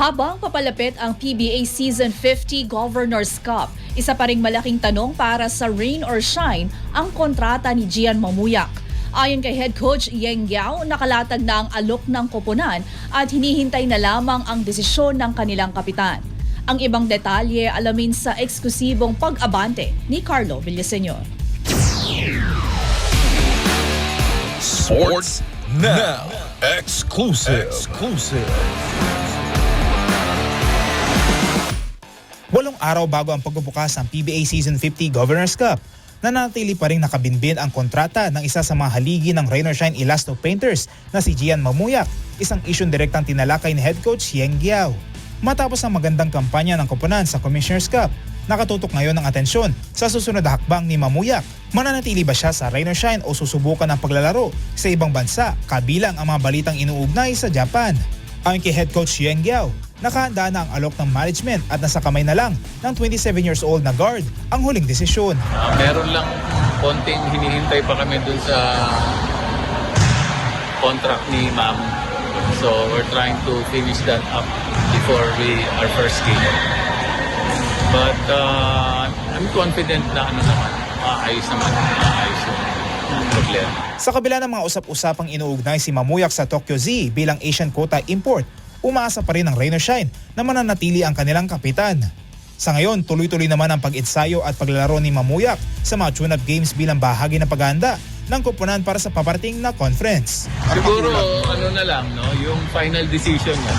Habang papalapit ang PBA Season 50 Governors Cup, isa pa ring malaking tanong para sa rain or shine ang kontrata ni Gian Mamuyak. Ayon kay Head Coach Yeng Giao, nakalatag na ang alok ng koponan at hinihintay na lamang ang desisyon ng kanilang kapitan. Ang ibang detalye alamin sa eksklusibong pag-abante ni Carlo Villaseñor. Sports Now Exclusive. 8 araw bago ang pagbubukas ng PBA Season 50 Governors Cup, nanatili pa rin nakabinbin ang kontrata ng isa sa mga haligi ng Rain or Shine Elasto Painters na si Gian Mamuyak, isang isyong direktang tinalakay ni Head Coach Yeng Giao. Matapos ang magandang kampanya ng koponan sa Commissioner's Cup, nakatutok ngayon ang atensyon sa susunod na hakbang ni Mamuyak. Mananatili ba siya sa Rain or Shine o susubukan ang paglalaro sa ibang bansa kabilang ang mga balitang inuugnay sa Japan? Ayon kay Head Coach Yeng Giao, nakahanda na ang alok ng management at nasa kamay na lang ng 27 years old na guard ang huling desisyon. Meron lang konting hinihintay pa kami dun sa contract ni Ma'am. So we're trying to finish that up before our first game. But I'm confident na maayos naman yung problema. Sa kabila ng mga usap-usapang inuugnay si Mamuyak sa Tokyo Z bilang Asian Quota Import, umaasa pa rin ang Rain or Shine na mananatili ang kanilang kapitan. Sa ngayon, tuloy-tuloy naman ang pag-ensayo at paglalaro ni Mamuyak sa mga tune-up games bilang bahagi ng paghahanda ng koponan para sa paparating na conference. Siguro na lang, no? Yung final decision niya.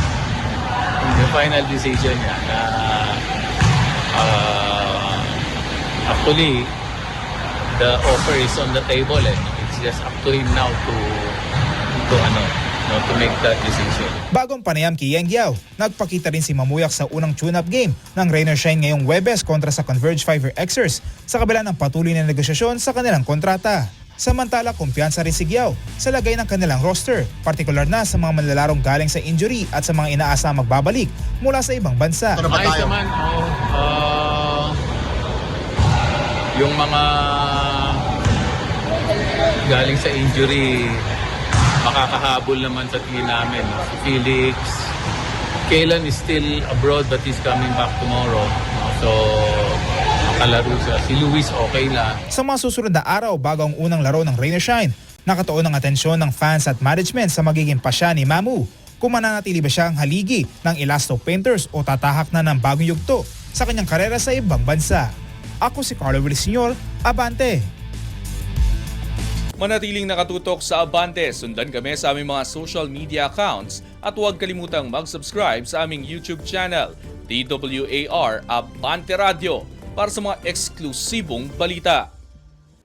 Yung final decision niya na actually the offer is on the table. It's just up to him now to make that decision. Bagong panayam kay Yeng Giao, nagpakita rin si Mamuyak sa unang tune-up game ng Rain or Shine ngayong Huwebes kontra sa Converge Fiver Xers sa kabila ng patuloy na negosasyon sa kanilang kontrata. Samantala, kumpiyansa rin si Giao sa lagay ng kanilang roster, partikular na sa mga manlalarong galing sa injury at sa mga inaasahang magbabalik mula sa ibang bansa. Ayos naman, yung mga galing sa injury, makakahabol naman sa tingin namin. Si Felix, Kaylan is still abroad but he's coming back tomorrow. So, makalaro siya. Si Luis okay lang. Sa mga susunod na araw bago ang unang laro ng Rain or Shine, nakatuon ang atensyon ng fans at management sa magiging pasya ni Mamu. Kung mananatili ba siya ang haligi ng Elasto Painters o tatahak na ng bagong yugto sa kanyang karera sa ibang bansa. Ako si Carlo Villaseñor, Abante! Manatiling nakatutok sa Abante, sundan kami sa aming mga social media accounts at huwag kalimutang mag-subscribe sa aming YouTube channel, DWAR Abante Radio, para sa mga eksklusibong balita.